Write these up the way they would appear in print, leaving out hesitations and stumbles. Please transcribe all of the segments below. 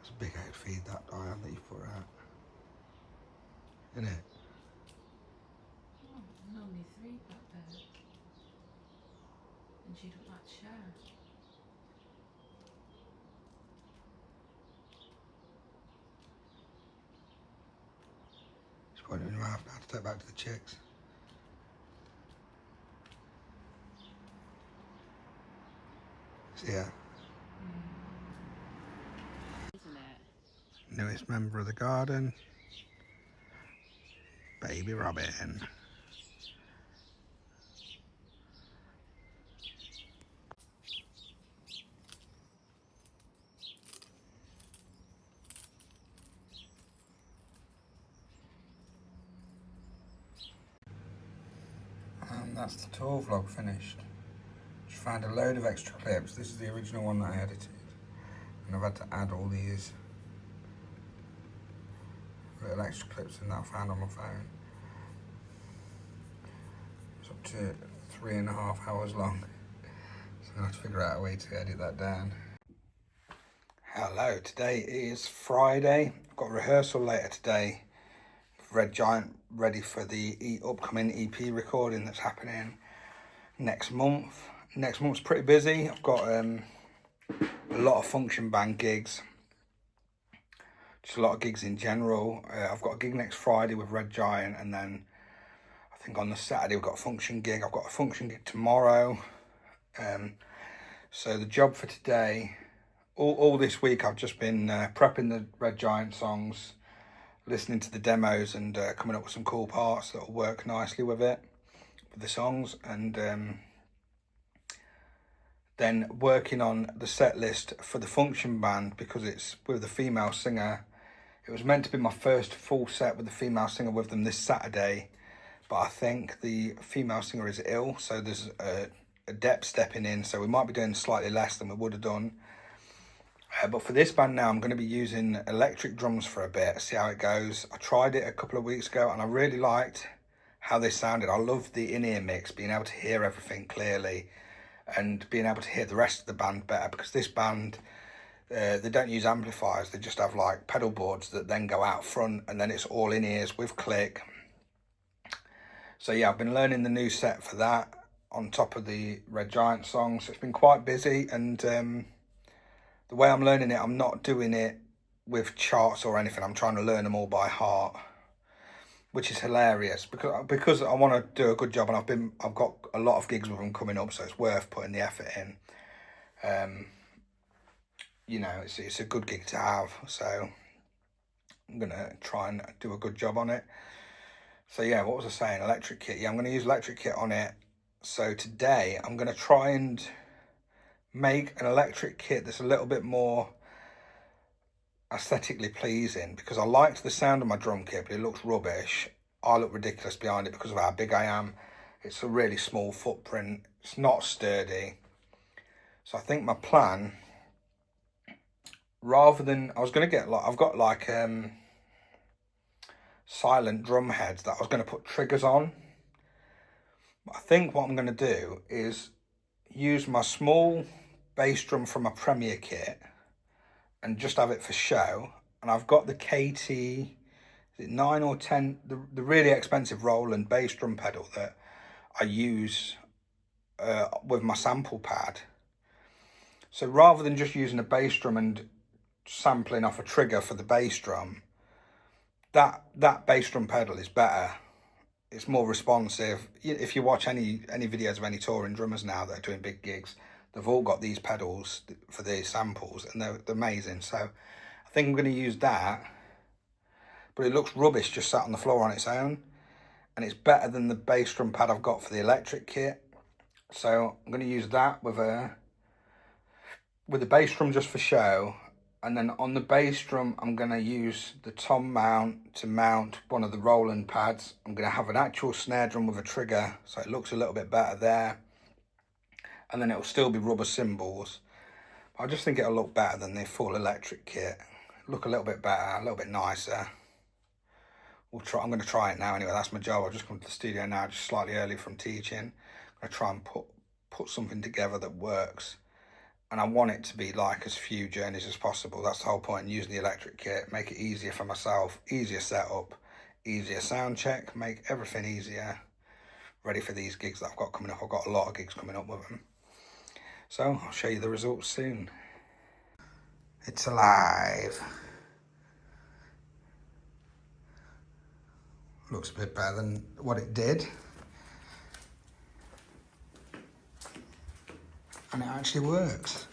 It's a big outfeed, that Diane, that you put out. Isn't it? Oh, normally 3 back there. And she'd like to share. She's putting it in her mouth now to take back to the chicks. So yeah. Isn't it? Newest member of the garden. Baby Robin. And that's the tour vlog finished. Just found a load of extra clips. This is the original one that I edited. And I've had to add all these little extra clips in that I found on my phone. It's up to 3.5 hours long. So I'm going to have to figure out a way to edit that down. Hello, today is Friday. I've got a rehearsal later today. Red Giant ready for the upcoming EP recording that's happening next month. Next month's pretty busy. I've got a lot of function band gigs. Just a lot of gigs in general. I've got a gig next Friday with Red Giant, and then I think on the Saturday we've got a function gig. I've got a function gig tomorrow. So the job for today, all this week I've just been prepping the Red Giant songs, listening to the demos and coming up with some cool parts that will work nicely with it, with the songs, and then working on the set list for the function band because it's with the female singer. It was meant to be my first full set with the female singer with them this Saturday, but I think the female singer is ill, so there's a depth stepping in, so we might be doing slightly less than we would have done. But for this band now, I'm going to be using electric drums for a bit, see how it goes. I tried it a couple of weeks ago and I really liked how they sounded. I love the in-ear mix, being able to hear everything clearly and being able to hear the rest of the band better, because this band, they don't use amplifiers. They just have like pedal boards that then go out front, and then it's all in ears with click. So yeah, I've been learning the new set for that on top of the Red Giant songs. So it's been quite busy, and the way I'm learning it, I'm not doing it with charts or anything. I'm trying to learn them all by heart, which is hilarious because I want to do a good job, and I've got a lot of gigs with them coming up, so it's worth putting the effort in. You know, it's a good gig to have, so I'm gonna try and do a good job on it. So yeah, what was I saying? Electric kit. Yeah, I'm gonna use electric kit on it. So today I'm gonna try and make an electric kit that's a little bit more aesthetically pleasing, because I liked the sound of my drum kit, but it looks rubbish. I look ridiculous behind it because of how big I am. It's a really small footprint. It's not sturdy. So I think my plan, rather than, I was going to get like, I've got like silent drum heads that I was going to put triggers on. But I think what I'm going to do is use my small bass drum from my Premier kit and just have it for show. And I've got the KT, is it 9 or 10, the really expensive Roland bass drum pedal that I use with my sample pad. So rather than just using a bass drum and sampling off a trigger for the bass drum, that bass drum pedal is better. It's more responsive. If you watch any videos of any touring drummers now that are doing big gigs, they've all got these pedals for their samples, and they're amazing. So I think I'm going to use that, but it looks rubbish just sat on the floor on its own, and it's better than the bass drum pad I've got for the electric kit. So I'm going to use that with the bass drum just for show, and then on the bass drum I'm going to use the tom mount to mount one of the Roland pads. I'm going to have an actual snare drum with a trigger, so it looks a little bit better there, and then it'll still be rubber cymbals. I just think it'll look better than the full electric kit. Look a little bit better, a little bit nicer. I'm going to try it now anyway. That's my job. I've just come to the studio now, just slightly early from teaching. I'm going to try and put something together that works. and I want it to be like as few journeys as possible. That's the whole point in using the electric kit. Make it easier for myself, easier setup, easier sound check, make everything easier. Ready for these gigs that I've got coming up. I've got a lot of gigs coming up with them. So I'll show you the results soon. It's alive. Looks a bit better than what it did. And it actually works.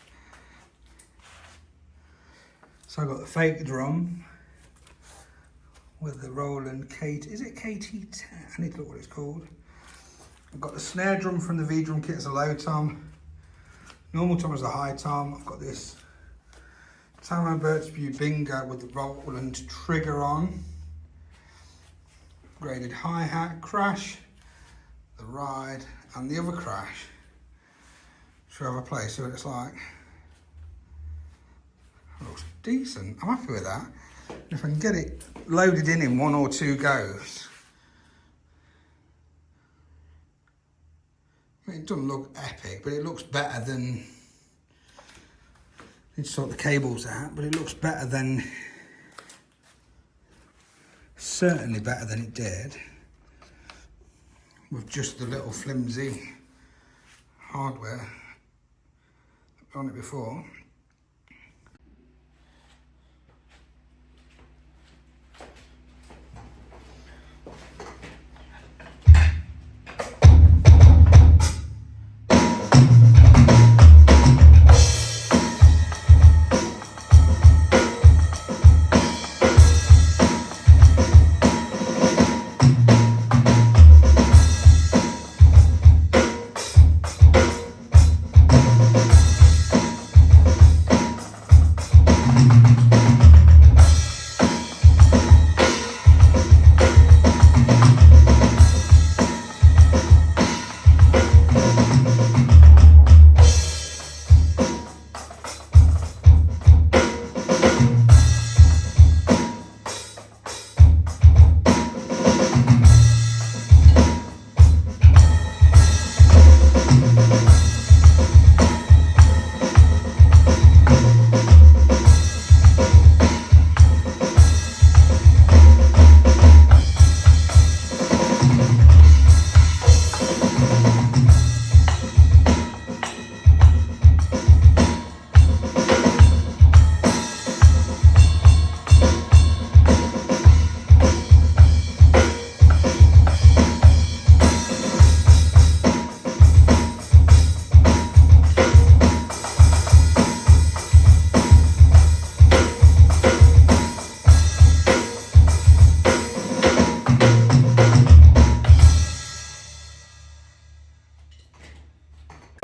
So I've got the fake drum with the Roland KT, is it KT10? I need to look what it's called. I've got the snare drum from the V drum kit as a low tom. Normal tom as a high tom. I've got this Tamo Birchview Bingo with the Roland trigger on. Graded hi-hat, crash, the ride, and the other crash. Should I have a play, see what it's like? Looks decent, I'm happy with that. If I can get it loaded in 1 or 2 goes. I mean, it doesn't look epic, but it looks better than... Need to sort the cables out, but it looks better than... Certainly better than it did with just the little flimsy hardware on it before.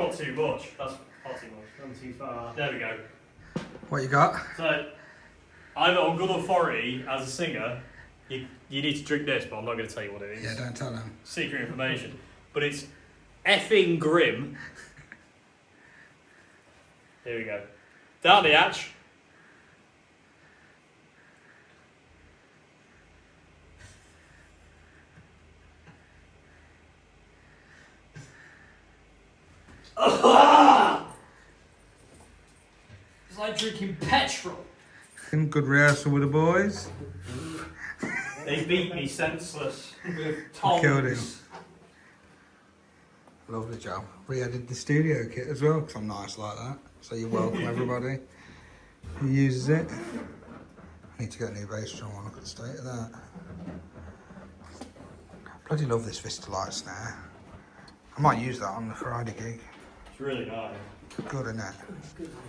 Not too much. That's not too much. Not too far. There we go. What you got? So, I'm on good authority as a singer. You need to drink this, but I'm not going to tell you what it is. Yeah, don't tell them. Secret information. But it's effing grim. Here we go. Down the hatch. It's like drinking petrol. Good rehearsal with the boys. They beat me senseless with Killed him. tongs. Lovely job. Re-added the studio kit as well, because I'm nice like that. So you're welcome, everybody who uses it. I need to get a new bass drum on. Look at the state of that. Bloody love this Vista Light snare. I might use that on the Friday gig. It's really nice. Good, isn't it?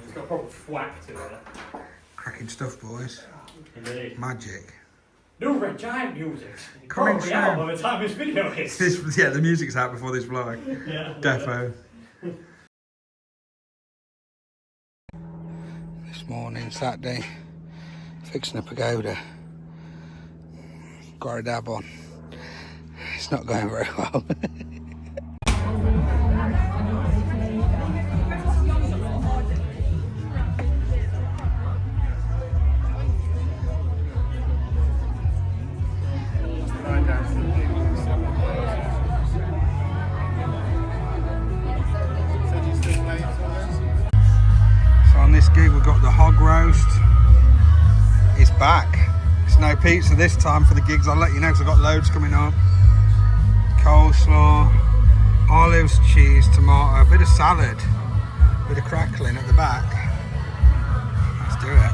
It's got a proper thwack to it. Cracking stuff, boys. Indeed. Magic. No Red Giant music. Coming Probably out soon. by the time this video hits. Yeah, the music's out before this vlog. Yeah. Defo. This morning, Saturday, fixing a pagoda. Got a dab on. It's not going very well. back. It's no pizza this time for the gigs. I'll let you know because I've got loads coming up. Coleslaw, olives, cheese, tomato, a bit of salad, a bit of crackling at the back. Let's do it.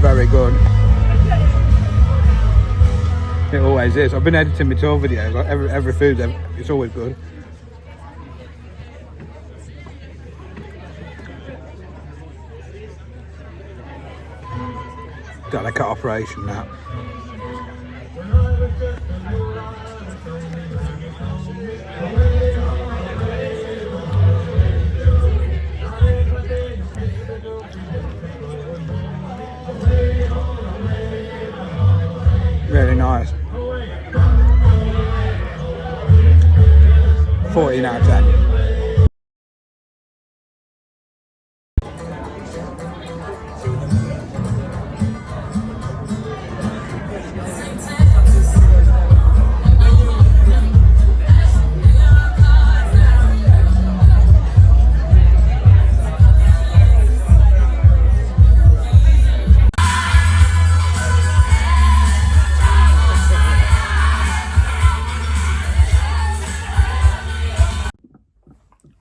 Very good. It always is. I've been editing my tour videos. Like every food, it's always good. Delicate operation that. Really nice. 14 out of 10.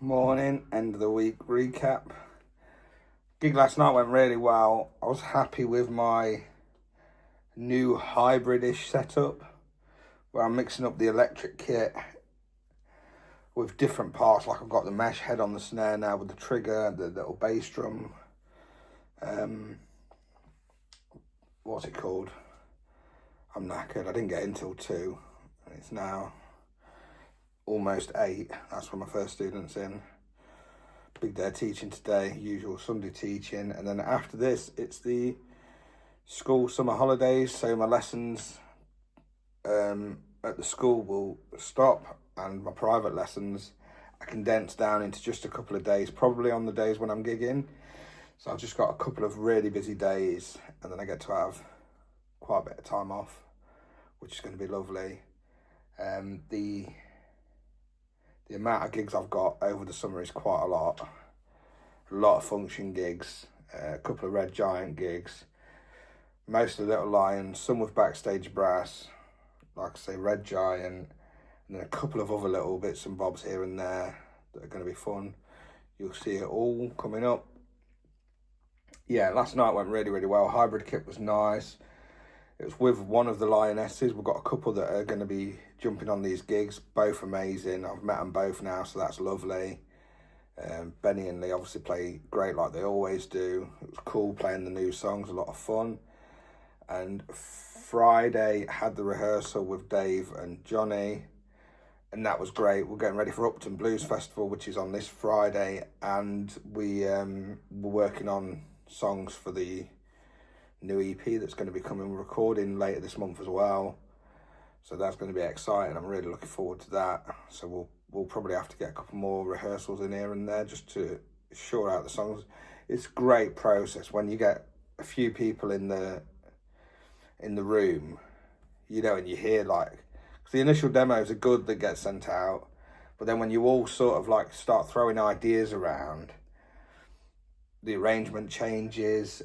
Morning, end of the week recap. Gig last night went really well. I was happy with my new hybrid-ish setup where I'm mixing up the electric kit with different parts. Like I've got the mesh head on the snare now with the trigger, the little bass drum. What's it called? I'm knackered. I didn't get in till 2 and it's now almost 8. That's when my first student's in. Big day of teaching today, usual Sunday teaching, and then after this it's the school summer holidays, so my lessons at the school will stop and my private lessons I condense down into just a couple of days, probably on the days when I'm gigging. So I've just got a couple of really busy days and then I get to have quite a bit of time off, which is going to be lovely. The amount of gigs I've got over the summer is quite a lot. A lot of function gigs, a couple of Red Giant gigs, mostly Little Lions, some with backstage brass, like I say, Red Giant, and then a couple of other little bits and bobs here and there that are going to be fun. You'll see it all coming up. Yeah, last night went really, really well. Hybrid kit was nice. It was with one of the Lionesses. We've got a couple that are going to be jumping on these gigs, both amazing. I've met them both now, so that's lovely. Benny and Lee obviously play great like they always do. It was cool playing the new songs, a lot of fun. And Friday had the rehearsal with Dave and Johnny, and that was great. We're getting ready for Upton Blues Festival, which is on this Friday, and we're working on songs for the new EP that's going to be coming. We're recording later this month as well, so that's going to be exciting. I'm really looking forward to that. So we'll probably have to get a couple more rehearsals in here and there just to sort out the songs. It's a great process when you get a few people in the room, you know, and you hear like, 'cause the initial demos are good that get sent out, but then when you all sort of like start throwing ideas around, the arrangement changes.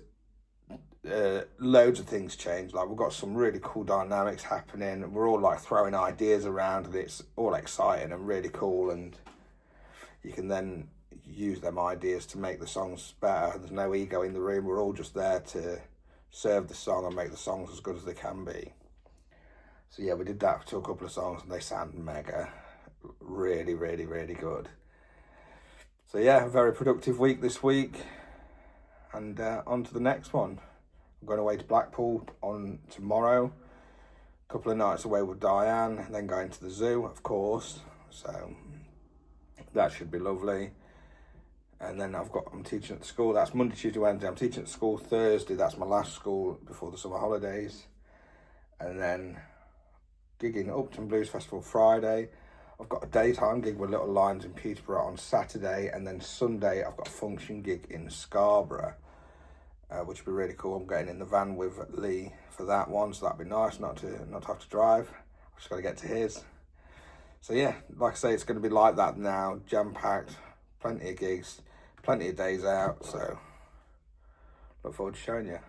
Loads of things change. Like we've got some really cool dynamics happening. We're all like throwing ideas around and it's all exciting and really cool, and you can then use them ideas to make the songs better. There's no ego in the room. We're all just there to serve the song and make the songs as good as they can be. So yeah, we did that to a couple of songs and they sound mega. Really, really, really good. So yeah, a very productive week this week, and on to the next one. I'm going away to Blackpool on tomorrow, a couple of nights away with Diane, and then going to the zoo, of course, so that should be lovely. And then I'm teaching at the school. That's Monday, Tuesday, Wednesday. I'm teaching at school Thursday. That's my last school before the summer holidays. And then gigging at Upton Blues Festival Friday. I've got a daytime gig with Little Lions in Peterborough on Saturday, and then Sunday I've got a function gig in Scarborough, which would be really cool. I'm getting in the van with Lee for that one, so that'd be nice not to have to drive. I've just got to get to his. So yeah, like I say, it's going to be like that now, jam-packed, plenty of gigs, plenty of days out, so look forward to showing you.